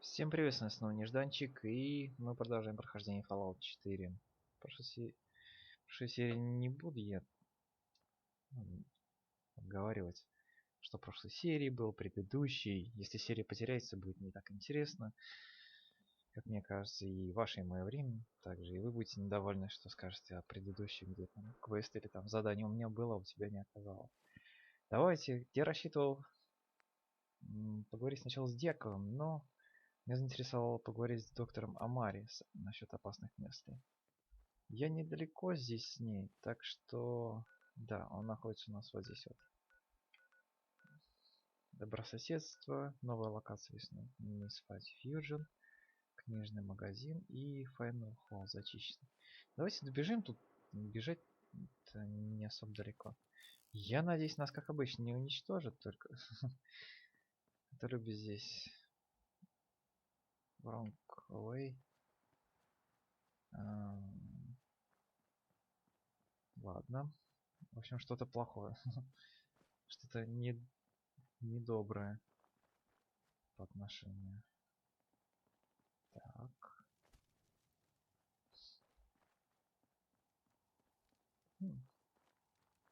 Всем привет, с вами снова Нежданчик, и мы продолжаем прохождение Fallout 4. В прошлой серии не буду я обговаривать, что в прошлой серии был, предыдущей. Если серия потеряется, будет не так интересно, как мне кажется, и ваше и мое время. Также и вы будете недовольны, что скажете о предыдущем, где там квест или там задание у меня было, а у тебя не оказалось. Давайте, я рассчитывал поговорить сначала с Дековым, но меня заинтересовало поговорить с доктором Амари насчет опасных мыслей. Я недалеко здесь с ней, так что... Да, он находится у нас вот здесь вот. Добрососедство, новая локация весной. Мисс Фьюжн, книжный магазин и Final Hall зачищен. Давайте добежим, тут бежать не особо далеко. Я надеюсь, нас как обычно не уничтожат, только... Это любит здесь... Wrong way. Ладно. В общем, что-то плохое. Что-то недоброе по отношению. Так.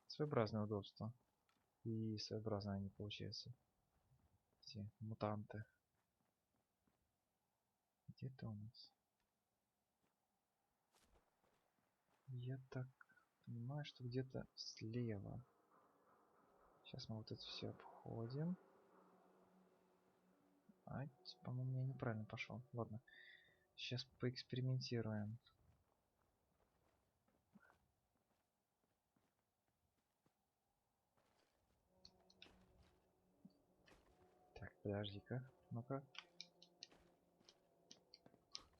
Своеобразное удобство. И своеобразно они получаются. Эти мутанты. Где-то у нас. Я так понимаю, что где-то слева. Сейчас мы вот это все обходим. А, по-моему, я неправильно пошел. Ладно. Сейчас поэкспериментируем. Так, подожди-ка. Ну-ка.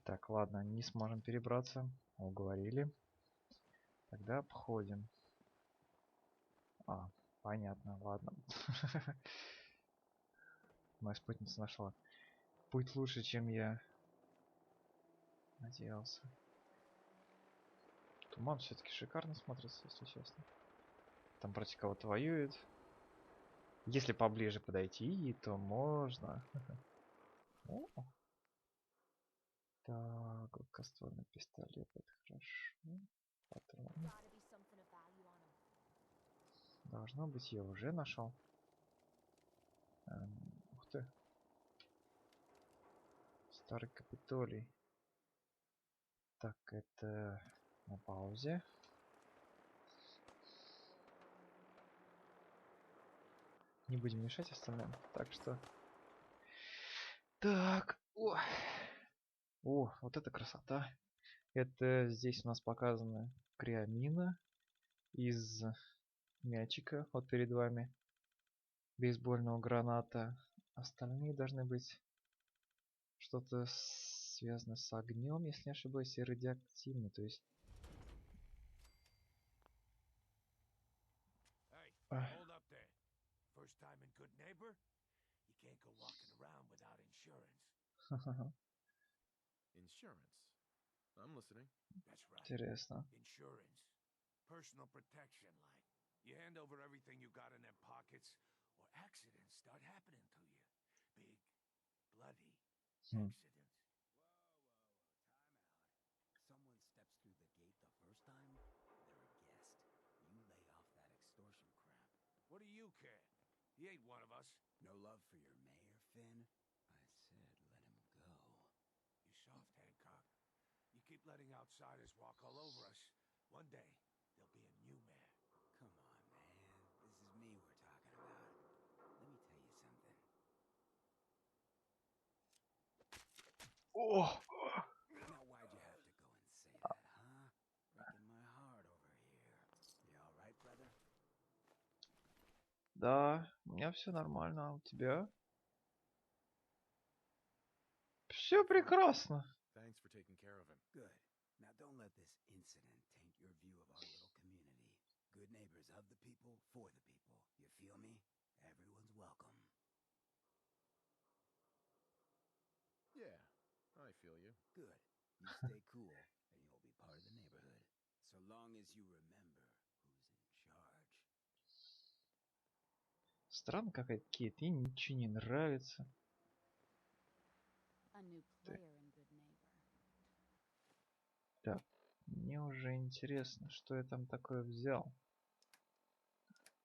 Так, ладно, не сможем перебраться. Уговорили. Тогда обходим. А, понятно, ладно. Моя спутница нашла путь лучше, чем я надеялся. Туман все-таки шикарно смотрится, если честно. Там против кого-то воюет. Если поближе подойти, то можно. О. Так, короткоствольный пистолет, это хорошо. Патроны. Должно быть, я уже нашел. Ух ты. Старый Капитолий. Так, это на паузе. Не будем мешать остальным. Так что... Так. О, вот это красота. Это здесь у нас показана криомина из мячика. Вот перед вами. Бейсбольного граната. Остальные должны быть что-то связано с огнем, если не ошибаюсь, и радиоактивно. То есть... First time in Good Neighbor? You can't go walking around without insurance. Insurance. I'm listening. That's right. Интересно. Insurance. Personal protection, like. You hand over everything you got in them pockets, or accidents start happening to you. Big, bloody accidents. Whoa, time out. Someone steps through the gate the first time, they're a guest. You lay off that extortion crap. What do you care? He ain't one of us. No love for your mayor, Finn? I said let him go. You soft, Hancock. You keep letting outsiders walk all over us. One day, there'll be a new mayor. Come on, man. This is me we're talking about. Let me tell you something. Oh! Now why'd you have to go and say that, huh? Breaking my heart over here. You alright, brother? Да, у меня все нормально, а у тебя? Все прекрасно. Thanks for taking care of him. Good. Now don't let this incident taint your view of our little community. Good neighbors of the people, for the people. You feel me? Everyone's welcome. Yeah, I feel you. Good. You stay cool, and you'll be part of the neighborhood. So long as you remember who's in charge. Странно какая-то, Кит, ей ничего не нравится. A new player in Good Neighbor. Так, мне уже интересно, что я там такое взял.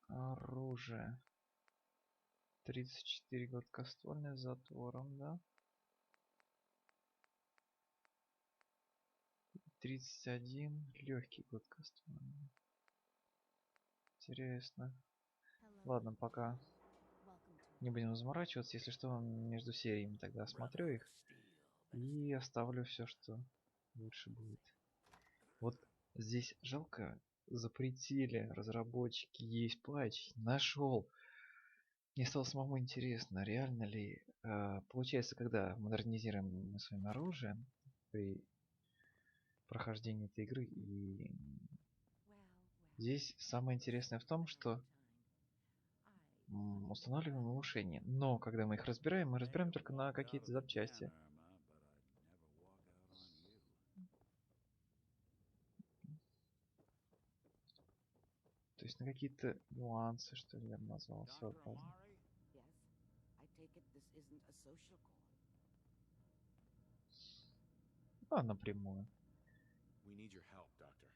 Оружие. 34 гладкоствольный с затвором, да? 31 легкий гладкоствольный. Интересно. Hello. Ладно, пока Welcome to не будем заморачиваться. Если что, между сериями тогда осмотрю их. И оставлю все, что лучше будет. Вот здесь жалко, запретили разработчики, есть патч, нашел. Мне стало самому интересно, реально ли получается, когда модернизируем мы с вами оружие при прохождении этой игры. И здесь самое интересное в том, что устанавливаем улучшения. Но когда мы их разбираем, мы разбираем только на какие-то запчасти. То есть на какие-то нюансы, что ли, я бы назвал своеобразно. Yes, I take it this isn't a social call. А напрямую. We need your help, Doctor.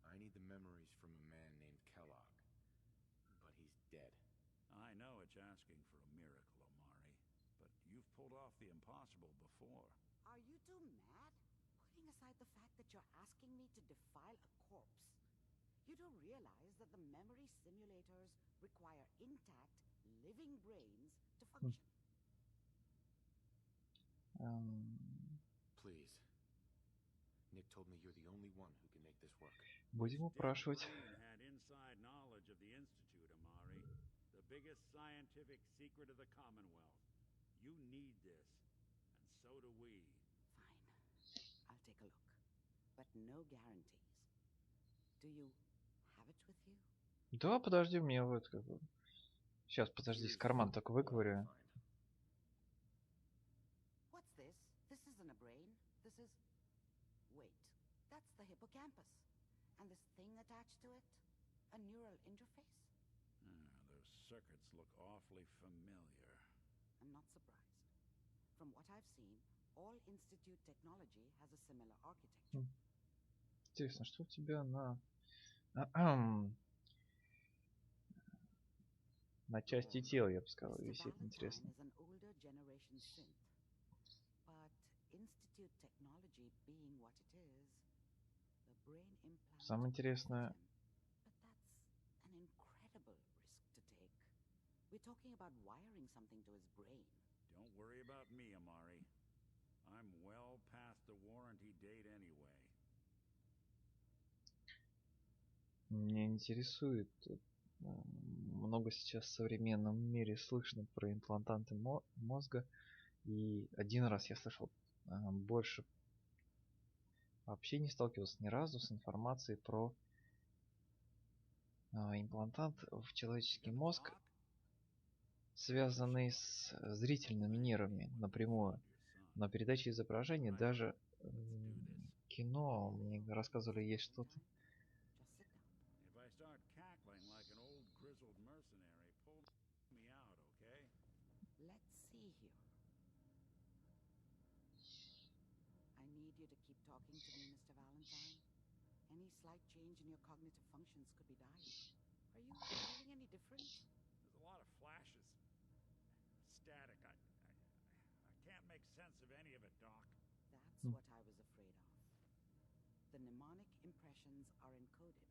I need the memories from a man named Kellogg. But he's dead. I know it's asking for a miracle, Omari, but you've pulled off the impossible before. Are you two mad? Putting aside the fact that you're asking me to defile a corpse, you do realize that the memory simulators require intact, living brains to function. Please. Nick told me you're the only one who can make this work. Будем упрашивать. Had inside knowledge of the Institute, Omari. The biggest scientific secret of the Commonwealth. You need this, and so do we. Fine. I'll take a look. But no guarantees. Do you have it with you? Да, подожди, мне вот как бы... Сейчас, подожди, из кармана только выковыряю. What's this? This isn't a brain. This is... Wait. That's the hippocampus. And this thing attached to it? A neural interface? Those circuits look awfully familiar. I'm not surprised. From what I've seen, all Institute technology has a similar architecture. Интересно, что у тебя на части тела, я бы сказал, висит. Интересно. Is an older generation synth. But Institute technology being what it is, the brain implant... Самое интересное... But that's an incredible risk to take. We're talking about wiring something to his brain. Don't worry about me, Omari. I'm well past the warranty date anyway. Меня интересует, много сейчас в современном мире слышно про имплантанты мозга. И один раз я слышал, больше вообще не сталкивался ни разу с информацией про имплантант в человеческий мозг, связанный с зрительными нервами напрямую. Но передача изображения, даже кино, мне рассказывали, есть что-то. Let's see here. I need you to keep talking to me, Mr. Valentine. Any slight change in your cognitive functions could be dire. Are you feeling any different? There's a lot of flashes. Static. I can't make sense of any of it, Doc. That's what I was afraid of. The mnemonic impressions are encoded.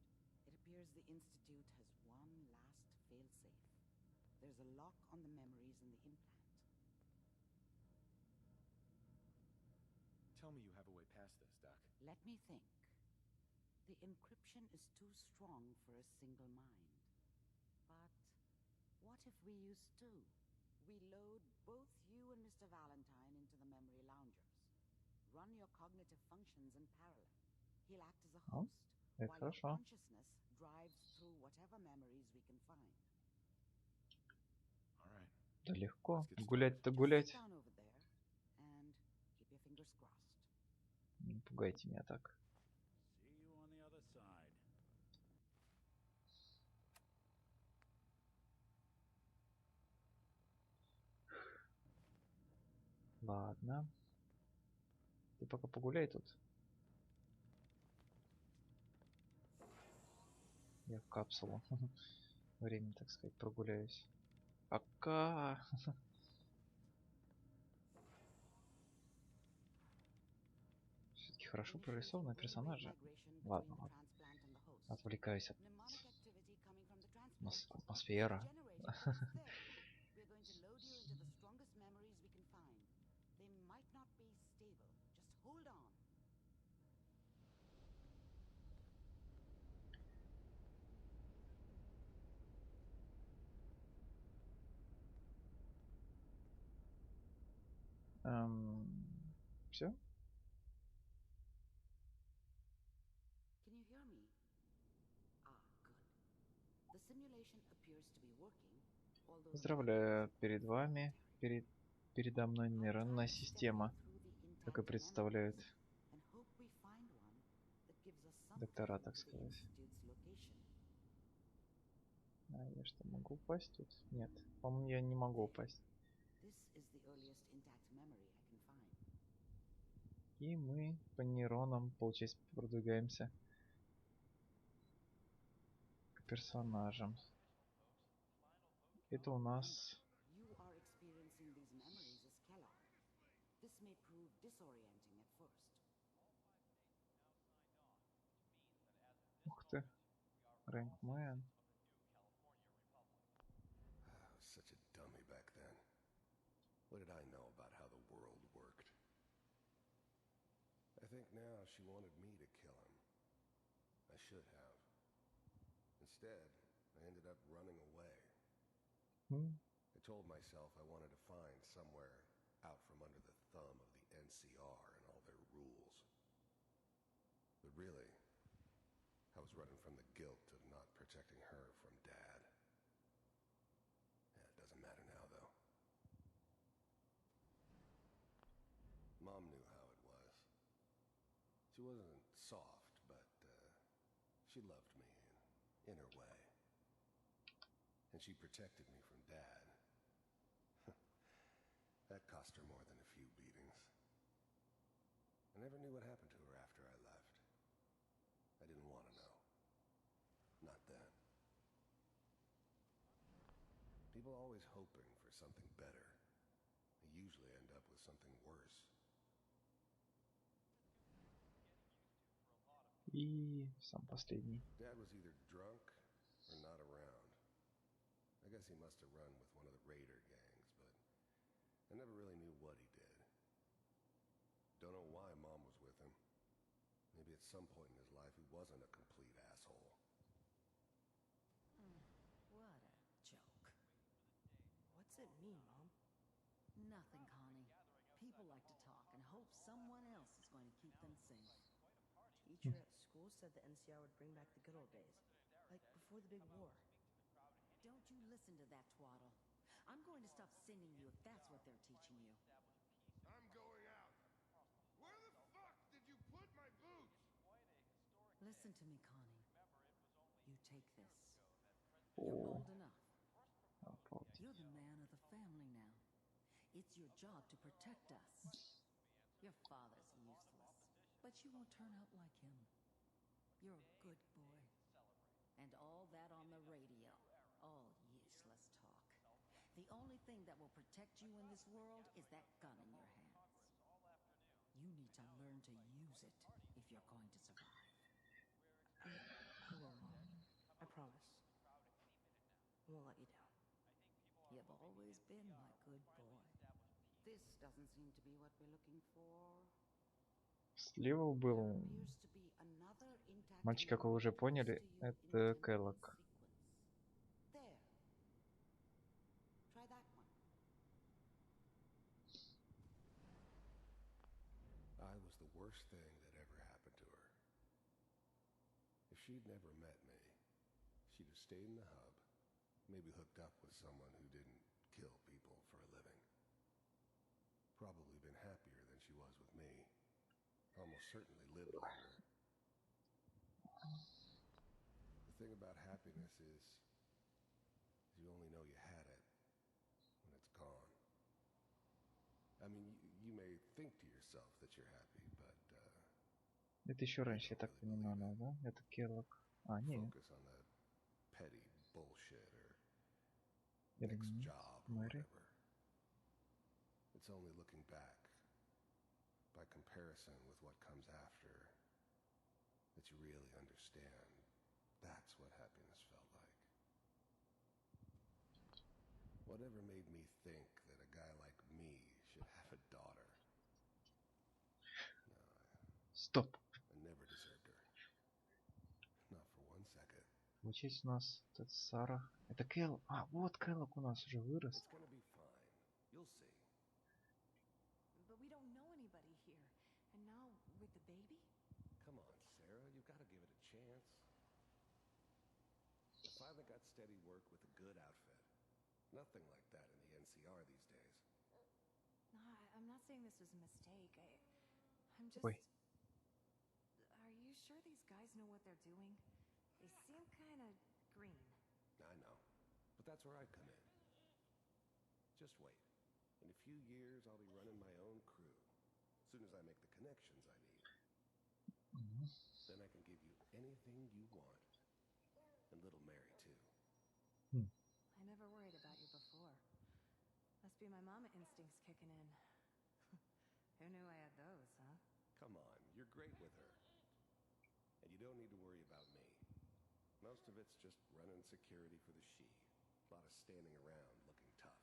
It appears the Institute has one last failsafe. There's a lock on the memories in the implant. Tell me you have a way past this, Doc. Let me think. The encryption is too strong for a single mind. But what if we use two? We load both you and Mr. Valentine into the memory loungers. Run your cognitive functions in parallel. He'll act as a host, while your consciousness drives through whatever memories we can find. All right. Да легко. Гулять-то гулять. Sit down over there and keep your fingers crossed. Не пугайте меня так. See you on the other side. Ладно. Ты пока погуляй тут. Я в капсулу. Время, так сказать, прогуляюсь. Пока. Все-таки хорошо прорисованные персонажи. Ладно, ладно. Отвлекаюсь от атмосферы. We're going to load you into the strongest memories we can find. They might not be stable. Just hold on. Все? Can you hear me? Ah, good. The simulation appears to be working, although Поздравляю, перед вами, передо мной нейронная система, как и представляют доктора, так сказать. А я что, могу упасть тут? Нет, по-моему, я не могу упасть. И мы по нейронам, получается, продвигаемся к персонажам. Это у нас... Ух ты, Рэнкмен. Such a dummy back then. What did I know about how the world worked? I think now she wanted me to kill him. I should have. Instead, I ended up running away. I told myself I wanted to find somewhere out from under the thumb of the NCR and all their rules. But really, I was running from the guilt of not protecting her from Dad. Yeah, it doesn't matter now, though. Mom knew how it was. She wasn't soft, but she loved me in her way. And she protected me from Dad. That cost her more than a few beatings. I never knew what happened to her after I left. I didn't want to know. Not then. People are always hoping for something better. They usually end up with something worse. И сам последний. Dad was either drunk or not around. I guess he must have run with one of the raider gangs, but I never really knew what he did. Don't know why Mom was with him. Maybe at some point in his life he wasn't a complete asshole. What a joke. What's it mean, Mom? Nothing, Connie. People like to talk and hope someone else is going to keep them safe. Teacher at school said the NCR would bring back the good old days, like before the big war. Don't you listen to that twaddle. I'm going to stop singing you if that's what they're teaching you. I'm going out. Where the fuck did you put my boots? Listen to me, Connie. You take this. You're old enough. You're the man of the family now. It's your job to protect us. Your father's useless, but you won't turn out like him. You're a good boy. And all that on the radio, all useless talk. The only thing that will protect you in this world is that gun in your hands. You need to learn to use it if you're going to survive. I will, Mom. I promise. I won't let you down. You've always been my good boy. This doesn't seem to be what we're looking for. Слева был мальчик, как вы уже поняли, это Келлок. There. Try that one. I was the worst thing that ever happened to her. If she'd never met me, she'd have stayed in the hub, maybe hooked up with someone who didn't kill people for a living. Probably been happier than she was with me. Almost certainly lived longer. The thing about happiness is you only know you had it when it's gone. I mean, you may think to yourself that you're happy, but Это еще раньше, я так понимаю, да? Это Келлог. А, нет. Focus on the petty bullshit or Или next нет? job or Мэри. whatever. It's only looking back, by comparison with what comes after, that you really understand. That's what happiness felt like. Whatever made me think that a guy like me should have a daughter? No, Стоп. I never deserved her. Not for one second. Получается у нас тут Сара. Это Кэл. А, вот Кэллог у нас уже вырос. It's gonna be fine. You'll see. But we don't know anybody here. And now, with the baby? Come on, Sarah, you've got to give it a chance. I finally got steady work with a good outfit. Nothing like that in the NCR these days. No, I'm not saying this was a mistake. I'm just... Ой. Are you sure these guys know what they're doing? They seem kind of green. I know, but that's where I come in. Just wait. In a few years, I'll be running my own crew. As soon as I make the connections I need. Then I can give you anything you want. And little Mary, too. I never worried about you before. Must be my mama instincts kicking in. Who knew I had those, huh? Come on, you're great with her. And you don't need to worry about me. Most of it's just running security for the she. A lot of standing around looking tough.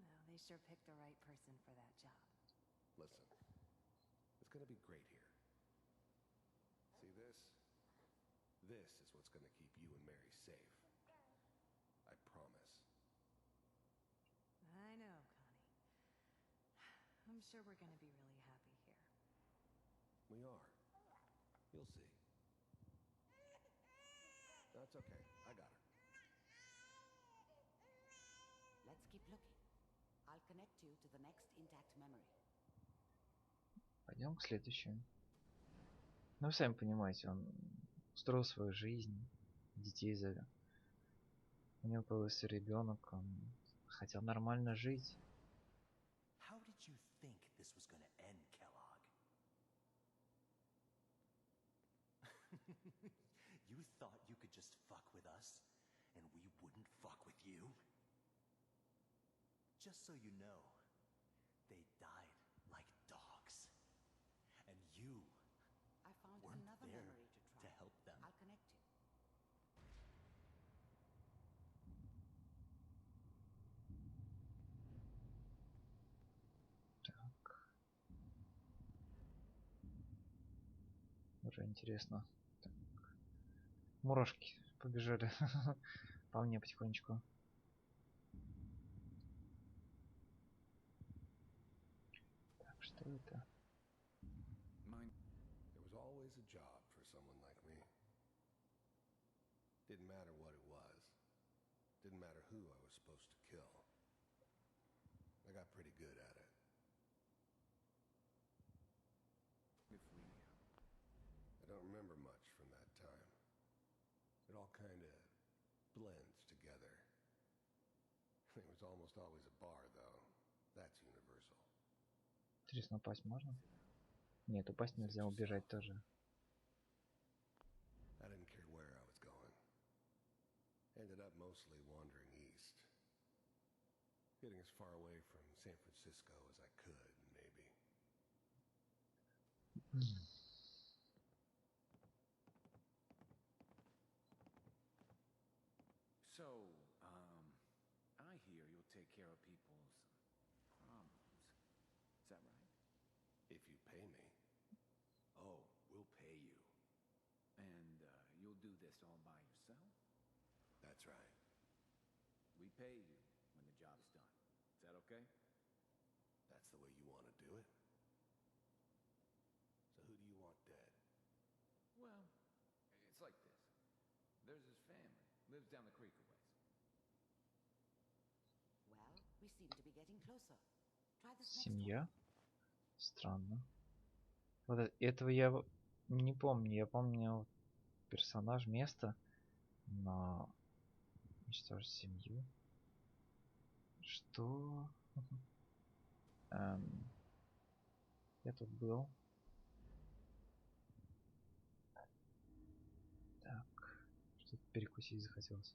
No, they sure picked the right person for that job. Listen, it's gonna be great here. See this? This is what's gonna keep you and Mary safe. I promise. I know, Connie. I'm sure we're gonna be really happy here. We are. You'll see. That's okay. I got her. Let's keep looking. I'll connect you to the next intact memory. Пойдем к следующему. Ну, вы сами понимаете, он устроил свою жизнь, детей завел. У него появился ребенок, он хотел нормально жить. How did you think this was gonna end, Kellogg? You thought you could just fuck with us, and we wouldn't fuck with you? Just so you know, they died like dogs. And you I found weren't another there memory to try. to help them. I'll connect you. Так. Уже интересно. Так. Мурашки побежали по мне потихонечку. Так, что это? There was always a job for someone like me. Didn't matter what it was. Didn't matter who I was supposed to kill. I got pretty good at it. I don't remember much from that time. It all kind of blends together. It was almost always a bar, though. That's universal. Интересно, упасть можно? Нет, упасть нельзя, убежать тоже. I didn't care where I was going. Ended up mostly wandering east. Getting as far away from San Francisco as I could, maybe. So, I hear you'll take care of people's problems. Is that right? If you pay me. Oh, we'll pay you. And you'll do this all by yourself? That's right. We pay you when the job is done. Is that okay? That's the way you want to do it? So who do you want dead? Well, it's like this. There's his family. Lives down the creek a ways. Well, we seem to be getting closer. Try this next one. Семья? Странно. Вот этого я не помню. Я помню персонаж, место, но уничтожить семью. Что? Я тут был. перекусить захотелось.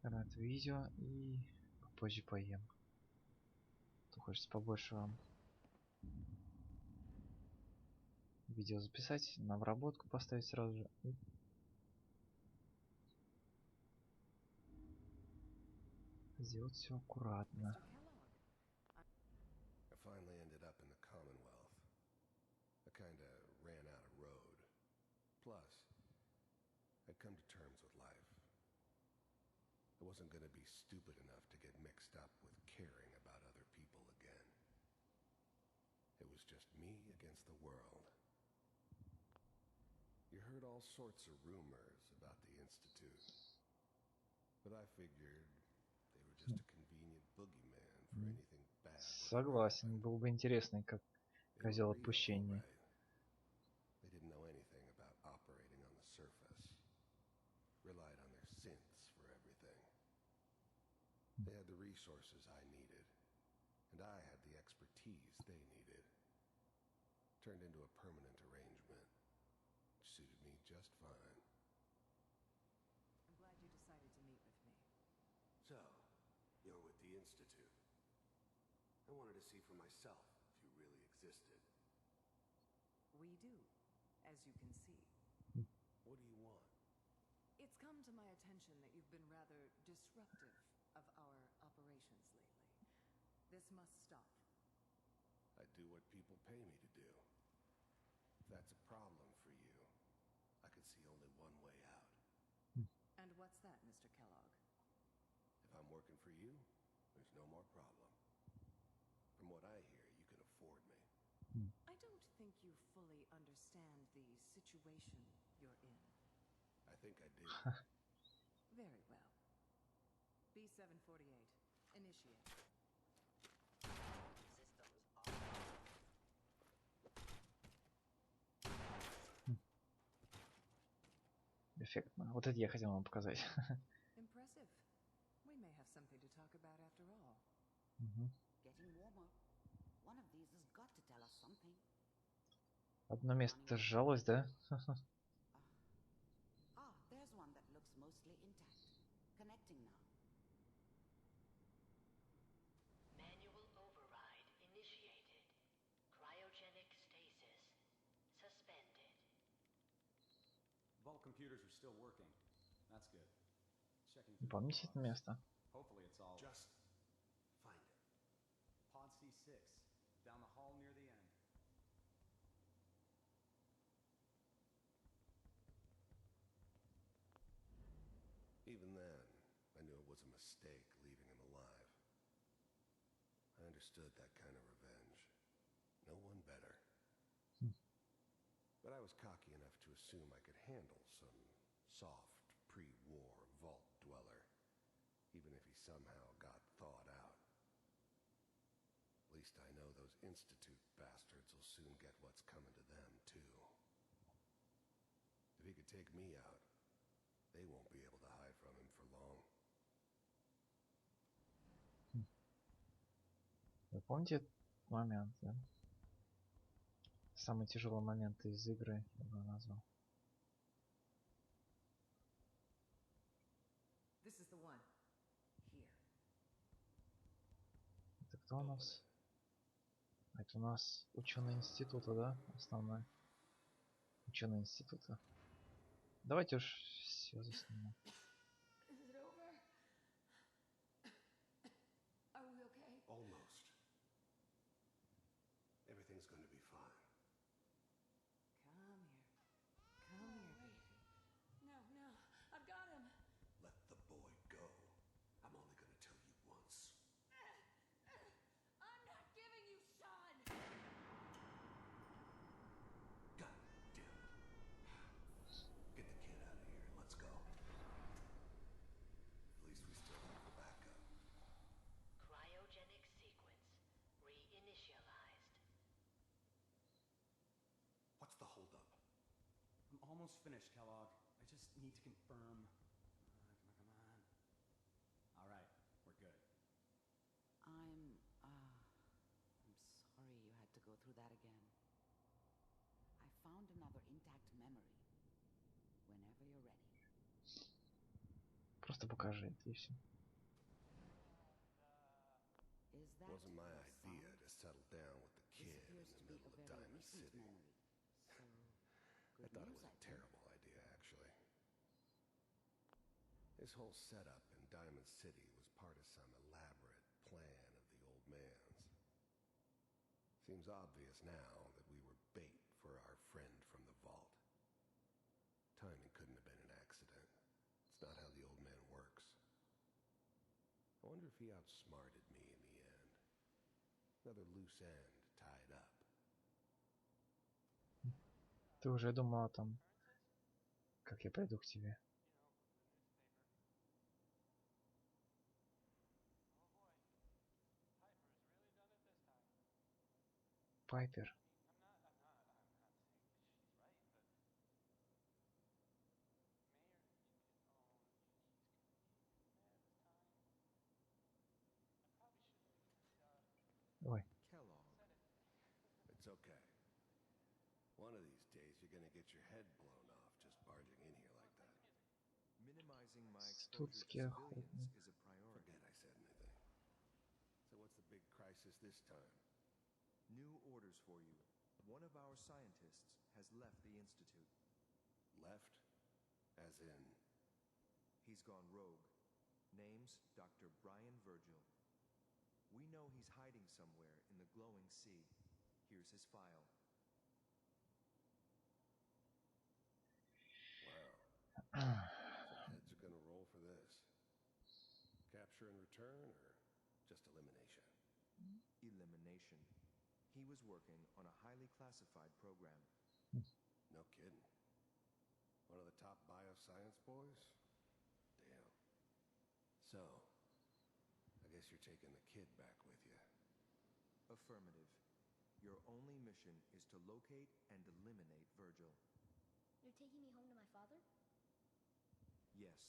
Рад видео и попозже поем. То хочется побольше вам видео записать, на обработку поставить сразу же. Сделать все аккуратно. I finally ended up in the Commonwealth. I kinda ran out of road. Plus, I'd come to terms with life. I wasn't gonna be stupid enough to get mixed up with caring about other people again. It was just me against the world. You heard all sorts of rumors about the Institute, but I figured they were just a convenient boogeyman for anything bad. Согласен, было бы интересно, как козел отпущения. They didn't know anything about operating on the surface. Relied on their synths for everything. They had the resources I needed, and I had the expertise they needed. Turned into a permanent arrangement. Suited me just fine. I'm glad you decided to meet with me. So, you're with the Institute. I wanted to see for myself if you really existed. We do, as you can see. What do you want? It's come to my attention that you've been rather disruptive of our operations lately. This must stop. I do what people pay me to do. If that's a problem for you, I could see only one way out. And what's that, Mr. Kellogg? If I'm working for you, there's no more problem. From what I hear, you can afford me. I don't think you fully understand the situation you're in. I think I do. Very well. B748, initiate. Эффектно. Вот это я хотел вам показать. Impressive. We may have something to talk about after all. Getting warmer. One of these has got to tell us something. Одно место сжалось, да? There's one that looks mostly intact. Connecting now. Manual override initiated. Cryogenic stasis suspended. Vault computers are still working. That's good. Checking through the Помните это logs. место? Hopefully it's all Just find it. Pod C6, down the hall near the end. Even then, I knew it was a mistake leaving him alive. I understood that kind of revenge. No one better. But I was cocky enough to assume I could handle some soft, pre-war vault dweller, even if he somehow got thawed out. At least I know those Institute bastards will soon get what's coming to them, too. If he could take me out, they won't be able to hide from him for long. Вы помните этот момент, да? Самый тяжелый момент из игры, я бы назвал. This is the one. Here. Это кто у нас? Это у нас ученый института, да? Основной. Ученый института. Давайте уж все заснимем. Is it over? Are we okay? Almost. Everything's going to be fine. Come here. Come here, baby. No. I've got him. Let the boy go. I'm only going to tell you once. I'm not giving you son. God damn it. Get the kid out of here. Let's go. At least we still have the backup. Cryogenic sequence reinitialized. What's the holdup? I'm almost finished, Kellogg. I just need to confirm. Come on. All right, we're good. I'm sorry you had to go through that again. I found another intact memory. Просто покажи это и все. Wasn't my idea to settle down with the kid in the middle of Diamond City. I thought it was a terrible idea, actually. This whole setup in Diamond City was part of some elaborate plan of the old man's. Seems obvious now that we were bait for our friend from the vault. Timing couldn't have been an accident. It's not how the old man works. I wonder if he outsmarted me in the end. Another loose end tied up. Ты уже думал о том, как я пойду к тебе. Пайпер. Ой. It's okay. One of these days you're gonna get your head blown off just barging in here like that. Minimizing my exposure to Студский охотник. civilians is a priority. Forget I said anything. So what's the big crisis this time? New orders for you. One of our scientists has left the Institute. Left? As in? He's gone rogue. Name's Dr. Brian Virgil. We know he's hiding somewhere in the glowing sea. Here's his file. Wow. Some heads are gonna roll for this. Capture and return, or just elimination? Elimination. He was working on a highly classified program. No kidding. One of the top bioscience boys? Damn. So, I guess you're taking the kid back with you. Affirmative. Your only mission is to locate and eliminate Virgil. You're taking me home to my father? Yes.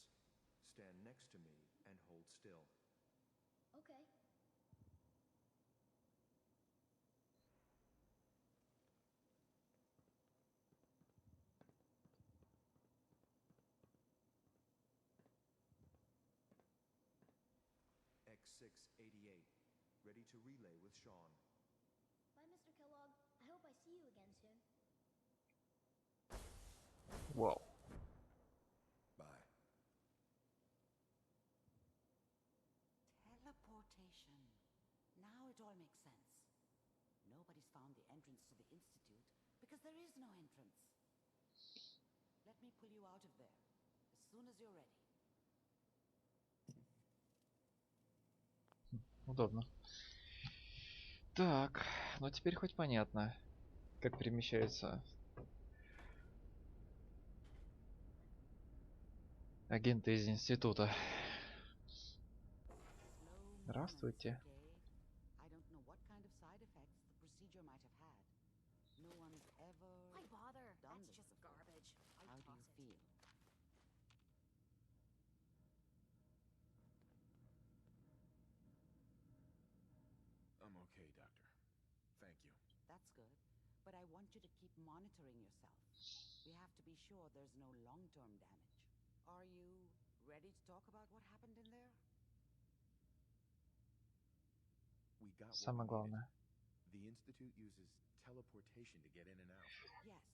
Stand next to me and hold still. Okay. X688. Ready to relay with Sean. Bye, Mr. Kellogg. I hope I see you again soon. Вау. Bye. Teleportation. Now it all makes sense. Nobody's found the entrance to the Institute because there is no entrance. Let me pull you out of there as soon as you're ready. Удобно. Так, ну теперь хоть понятно, как перемещаются агенты из института. Здравствуйте. I don't know what kind of side effects the procedure might have had. No one's ever Why bother? done That's this just before. garbage. I How do toss you it. feel? I'm okay, Doctor. Thank you. That's good, but I want you to keep monitoring yourself. We have to be sure there's no long-term damage. Are you ready to talk about what happened in there? We got what Самое we главное. needed. The Institute uses teleportation to get in and out. Yes,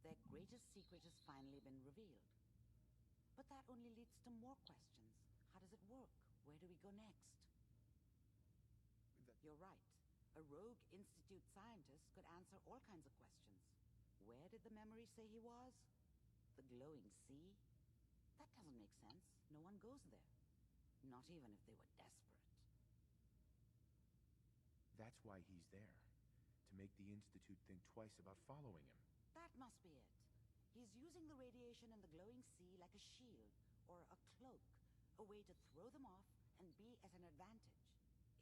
their greatest secret has finally been revealed. But that only leads to more questions. How does it work? Where do we go next? You're right. A rogue Institute scientist could answer all kinds of questions. Where did the memory say he was? The glowing sea? That doesn't make sense. No one goes there. Not even if they were desperate. That's why he's there. To make the Institute think twice about following him. That must be it. He's using the radiation in the glowing sea like a shield or a cloak, a way to throw them off and be at an advantage.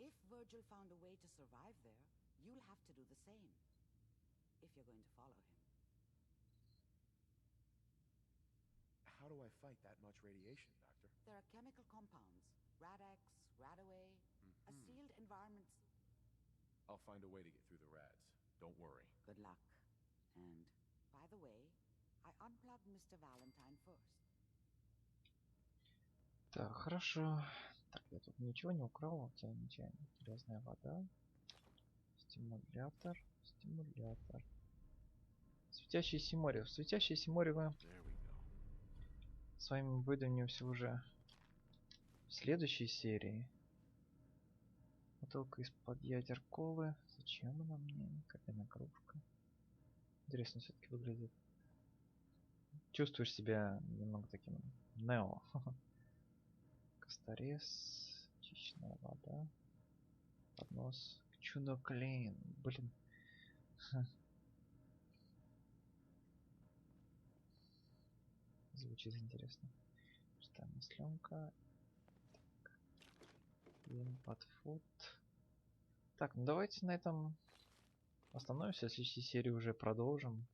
If Virgil found a way to survive there, you'll have to do the same. If you're going to follow him. How do I fight that much radiation, Doctor? There are chemical compounds. Rad-X, Radaway, a sealed environment. I'll find a way to get through the rads. Don't worry. Good luck. And, by the way, I unplugged Mr. Valentine first. Так, хорошо. Так, я тут ничего не украл, вот я нечаянно. Грязная вода. Стимулятор. Стимулятор. Светящееся море. В светящееся море мы с вами выдвинемся уже в следующей серии. Бутылка из-под ядер колы. Зачем она мне? Какая кружка. Интересно все-таки выглядит. Чувствуешь себя немного таким Нео. Косторез. Чищенная вода. Поднос. Чудо клейн. Блин. Звучит интересно. Что масленка. Подфуд. Так, ну давайте на этом остановимся. В следующей серии уже продолжим.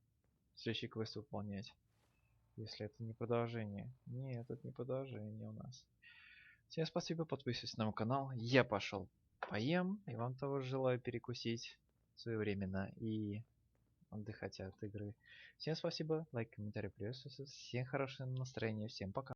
Следующий квест выполнять. Если это не продолжение. Нет, это не продолжение у нас. Всем спасибо, подписывайтесь на мой канал. Я пошел поем. И вам того желаю перекусить своевременно и отдыхать от игры. Всем спасибо, лайк, комментарий, приветствую. Всем хорошего настроения, всем пока.